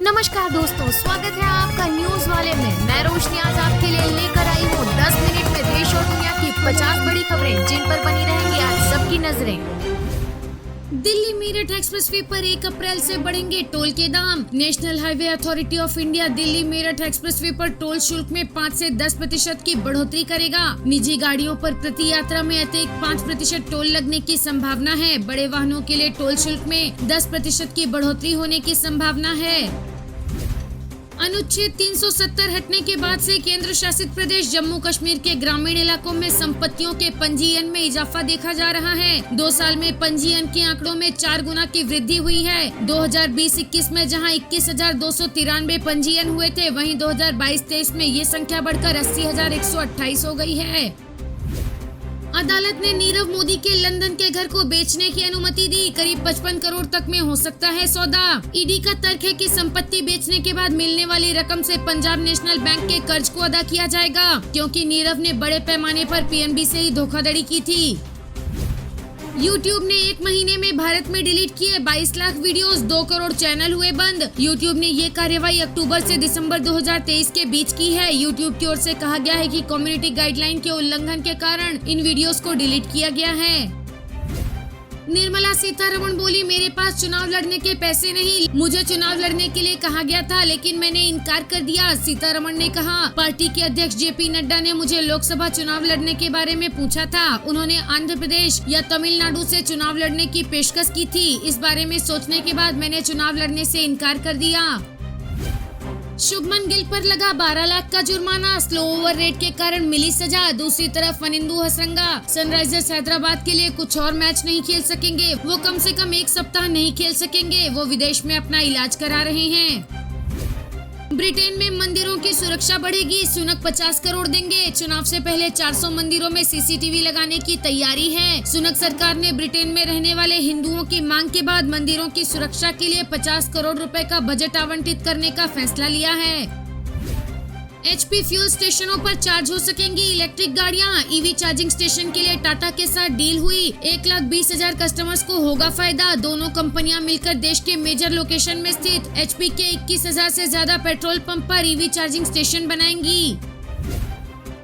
नमस्कार दोस्तों, स्वागत है आपका न्यूज वाले में। मैं रोशनी आज आपके लिए लेकर आई हूँ 10 मिनट में देश और दुनिया की 50 बड़ी खबरें जिन पर बनी रहेंगी आज सबकी नजरें। दिल्ली मेरठ एक्सप्रेसवे पर 1 अप्रैल से बढ़ेंगे टोल के दाम। National highway authority of India Delhi Meerut expressway पर टोल शुल्क में 5 से 10% की बढ़ोतरी करेगा। निजी गाड़ियों पर प्रति यात्रा में अतिरिक्त 5% टोल लगने की संभावना है। बड़े वाहनों के लिए टोल शुल्क में 10% की बढ़ोतरी होने की संभावना है। अनुच्छेद 370 हटने के बाद से केंद्र शासित प्रदेश जम्मू कश्मीर के ग्रामीण इलाकों में संपत्तियों के पंजीयन में इजाफा देखा जा रहा है। 2 साल में पंजीयन के आंकड़ों में 4 गुना की वृद्धि हुई है। 2020-21 में जहां 21,293 पंजीयन हुए थे, वहीं 2022-23 में ये संख्या बढ़कर 80,128 हो गई है। अदालत ने नीरव मोदी के लंदन के घर को बेचने की अनुमति दी। करीब 55 करोड़ तक में हो सकता है सौदा। ईडी का तर्क है कि संपत्ति बेचने के बाद मिलने वाली रकम से पंजाब नेशनल बैंक के कर्ज को अदा किया जाएगा, क्योंकि नीरव ने बड़े पैमाने पर पीएनबी से ही धोखाधड़ी की थी। YouTube ने 1 महीने में भारत में डिलीट किए 22 लाख वीडियोस, 2 करोड़ चैनल हुए बंद। YouTube ने ये कार्यवाही अक्टूबर से दिसंबर 2023 के बीच की है। YouTube की ओर से कहा गया है कि कम्युनिटी गाइडलाइन के उल्लंघन के कारण इन वीडियोस को डिलीट किया गया है। निर्मला सीतारमण बोली, मेरे पास चुनाव लड़ने के पैसे नहीं। मुझे चुनाव लड़ने के लिए कहा गया था, लेकिन मैंने इनकार कर दिया। सीतारमण ने कहा, पार्टी के अध्यक्ष जेपी नड्डा ने मुझे लोकसभा चुनाव लड़ने के बारे में पूछा था। उन्होंने आंध्र प्रदेश या तमिलनाडु से चुनाव लड़ने की पेशकश की थी। इस बारे में सोचने के बाद मैंने चुनाव लड़ने से इनकार कर दिया। शुभमन गिल पर लगा 12 लाख का जुर्माना। स्लो ओवर रेट के कारण मिली सजा। दूसरी तरफ वनिंदु हसरंगा सनराइजर्स हैदराबाद के लिए कुछ और मैच नहीं खेल सकेंगे। वो कम से कम 1 सप्ताह नहीं खेल सकेंगे। वो विदेश में अपना इलाज करा रहे हैं। ब्रिटेन में मंदिरों की सुरक्षा बढ़ेगी। सुनक 50 करोड़ देंगे। चुनाव से पहले 400 मंदिरों में सीसीटीवी लगाने की तैयारी है। सुनक सरकार ने ब्रिटेन में रहने वाले हिंदुओं की मांग के बाद मंदिरों की सुरक्षा के लिए 50 करोड़ रुपए का बजट आवंटित करने का फैसला लिया है। HP फ्यूल स्टेशनों पर चार्ज हो सकेंगी इलेक्ट्रिक गाड़ियां। ईवी चार्जिंग स्टेशन के लिए टाटा के साथ डील हुई। 1,20,000 कस्टमर्स को होगा फायदा। दोनों कंपनियां मिलकर देश के मेजर लोकेशन में स्थित HP के 21,000 से ज्यादा पेट्रोल पंप पर ईवी चार्जिंग स्टेशन बनाएंगी।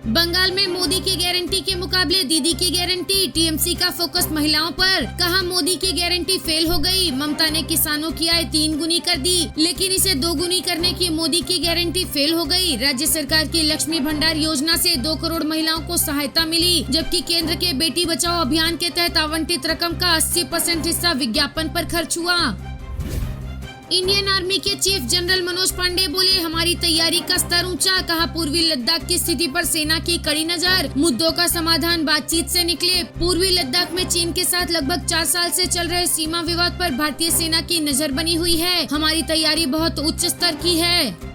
बंगाल में मोदी की गारंटी के मुकाबले दीदी की गारंटी। टीएमसी का फोकस महिलाओं पर। कहा, मोदी की गारंटी फेल हो गई। ममता ने किसानों की आय 3 गुनी कर दी, लेकिन इसे 2 गुनी करने की मोदी की गारंटी फेल हो गई। राज्य सरकार की लक्ष्मी भंडार योजना से 2 करोड़ महिलाओं को सहायता मिली, जबकि केंद्र के बेटी बचाओ अभियान के तहत आवंटित रकम का 80% हिस्सा विज्ञापन पर खर्च हुआ। इंडियन आर्मी के चीफ जनरल मनोज पांडे बोले, हमारी तैयारी का स्तर ऊंचा। कहा, पूर्वी लद्दाख की स्थिति पर सेना की कड़ी नजर। मुद्दों का समाधान बातचीत से निकले। पूर्वी लद्दाख में चीन के साथ लगभग 4 साल से चल रहे सीमा विवाद पर भारतीय सेना की नजर बनी हुई है। हमारी तैयारी बहुत उच्च स्तर की है।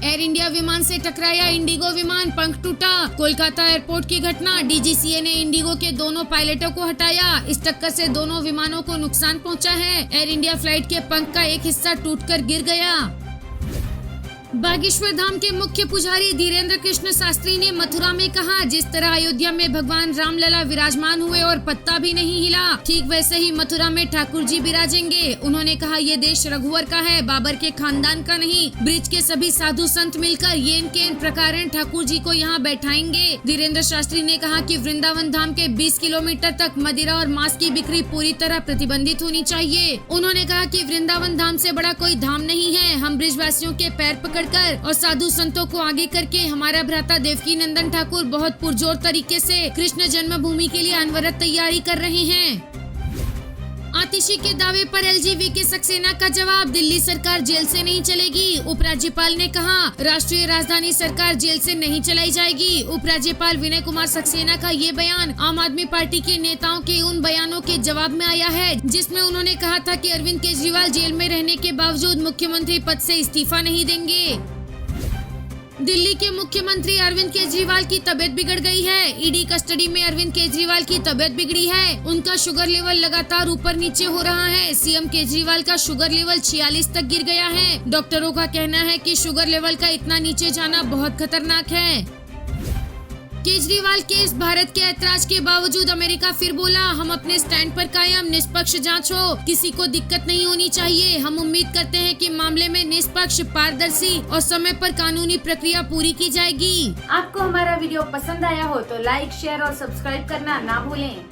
एयर इंडिया विमान से टकराया इंडिगो विमान, पंख टूटा। कोलकाता एयरपोर्ट की घटना। DGCA ने इंडिगो के दोनों पायलटों को हटाया। इस टक्कर से दोनों विमानों को नुकसान पहुंचा है। एयर इंडिया फ्लाइट के पंख का एक हिस्सा टूटकर गिर गया। बागेश्वर धाम के मुख्य पुजारी धीरेन्द्र कृष्ण शास्त्री ने मथुरा में कहा, जिस तरह अयोध्या में भगवान रामलला विराजमान हुए और पत्ता भी नहीं हिला, ठीक वैसे ही मथुरा में ठाकुर जी विराजेंगे। उन्होंने कहा, ये देश रघुवर का है, बाबर के खानदान का नहीं। ब्रिज के सभी साधु संत मिलकर येन केन प्रकारेण ठाकुर जी को यहाँ बैठाएंगे। धीरेन्द्र शास्त्री ने कहा कि वृंदावन धाम के 20 किलोमीटर तक मदिरा और मांस की बिक्री पूरी तरह प्रतिबंधित होनी चाहिए। उन्होंने कहा कि वृंदावन धाम से बड़ा कोई धाम नहीं है। हम ब्रिजवासियों के पैर पकड़कर और साधु संतों को आगे करके हमारा भ्राता देवकी नंदन ठाकुर बहुत पुरजोर तरीके से कृष्ण जन्मभूमि के लिए अनवरत तैयारी कर रहे हैं। आतिशी के दावे पर LGVK सक्सेना का जवाब, दिल्ली सरकार जेल से नहीं चलेगी। उपराज्यपाल ने कहा, राष्ट्रीय राजधानी सरकार जेल से नहीं चलाई जाएगी। उपराज्यपाल विनय कुमार सक्सेना का ये बयान आम आदमी पार्टी के नेताओं के उन बयानों के जवाब में आया है, जिसमें उन्होंने कहा था कि अरविंद केजरीवाल जेल में रहने के बावजूद मुख्यमंत्री पद से इस्तीफा नहीं देंगे। दिल्ली के मुख्यमंत्री अरविंद केजरीवाल की तबीयत बिगड़ गई है। ईडी कस्टडी में अरविंद केजरीवाल की तबीयत बिगड़ी है। उनका शुगर लेवल लगातार ऊपर नीचे हो रहा है। सीएम केजरीवाल का शुगर लेवल 46 तक गिर गया है। डॉक्टरों का कहना है कि शुगर लेवल का इतना नीचे जाना बहुत खतरनाक है। केजरीवाल के इस भारत के ऐतराज के बावजूद अमेरिका फिर बोला, हम अपने स्टैंड पर कायम, निष्पक्ष जांच हो, किसी को दिक्कत नहीं होनी चाहिए। हम उम्मीद करते हैं कि मामले में निष्पक्ष, पारदर्शी और समय पर कानूनी प्रक्रिया पूरी की जाएगी। आपको हमारा वीडियो पसंद आया हो तो लाइक, शेयर और सब्सक्राइब करना ना भूलें।